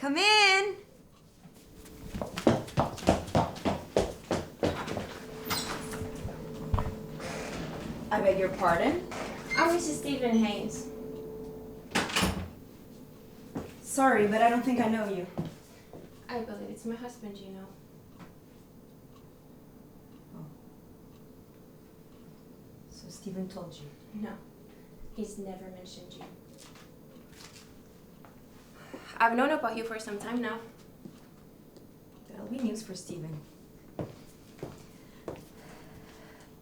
Come in. I beg your pardon? I'm Mrs. Stephen Haynes. Sorry, but I don't think I know you. I believe it's my husband, you know. Oh. So Stephen told you? No, he's never mentioned you. I've known about you for some time now. That'll be news for Stephen.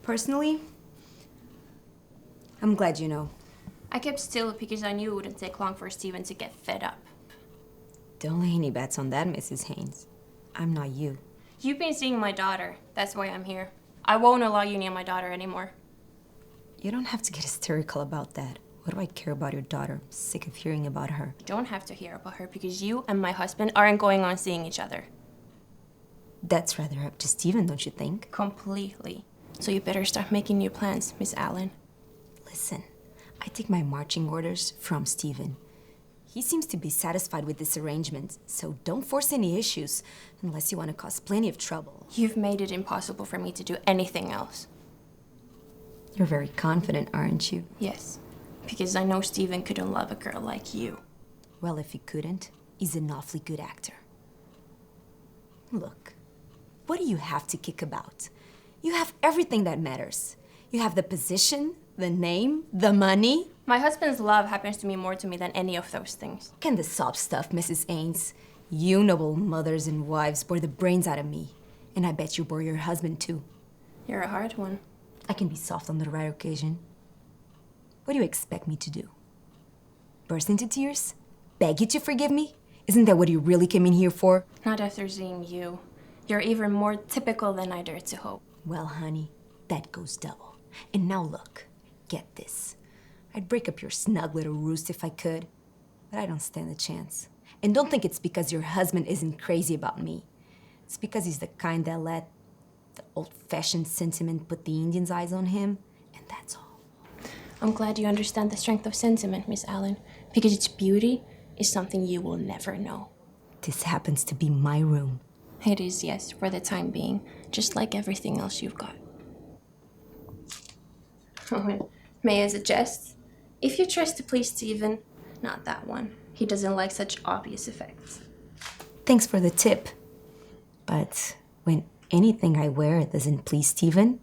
Personally, I'm glad you know. I kept still because I knew it wouldn't take long for Stephen to get fed up. Don't lay any bets on that, Mrs. Haynes. I'm not you. You've been seeing my daughter. That's why I'm here. I won't allow you near my daughter anymore. You don't have to get hysterical about that. What do I care about your daughter? I'm sick of hearing about her. You don't have to hear about her because you and my husband aren't going on seeing each other. That's rather up to Stephen, don't you think? Completely. So you better start making new plans, Miss Allen. Listen, I take my marching orders from Stephen. He seems to be satisfied with this arrangement, so don't force any issues unless you want to cause plenty of trouble. You've made it impossible for me to do anything else. You're very confident, aren't you? Yes, because I know Stephen couldn't love a girl like you. Well, if he couldn't, he's an awfully good actor. Look, what do you have to kick about? You have everything that matters. You have the position, the name, the money. My husband's love happens to mean more to me than any of those things. Can the sob stuff, Mrs. Haynes. You noble mothers and wives bore the brains out of me. And I bet you bore your husband too. You're a hard one. I can be soft on the right occasion. What do you expect me to do? Burst into tears? Beg you to forgive me? Isn't that what you really came in here for? Not after seeing you. You're even more typical than I dared to hope. Well, honey, that goes double. And now look, get this. I'd break up your snug little roost if I could, but I don't stand a chance. And don't think it's because your husband isn't crazy about me. It's because he's the kind that let the old-fashioned sentiment put the Indian's eyes on him, and that's all. I'm glad you understand the strength of sentiment, Miss Allen, because its beauty is something you will never know. This happens to be my room. It is, yes, for the time being, just like everything else you've got. Oh, may I suggest? If you try to please Stephen, not that one. He doesn't like such obvious effects. Thanks for the tip. But when anything I wear doesn't please Stephen,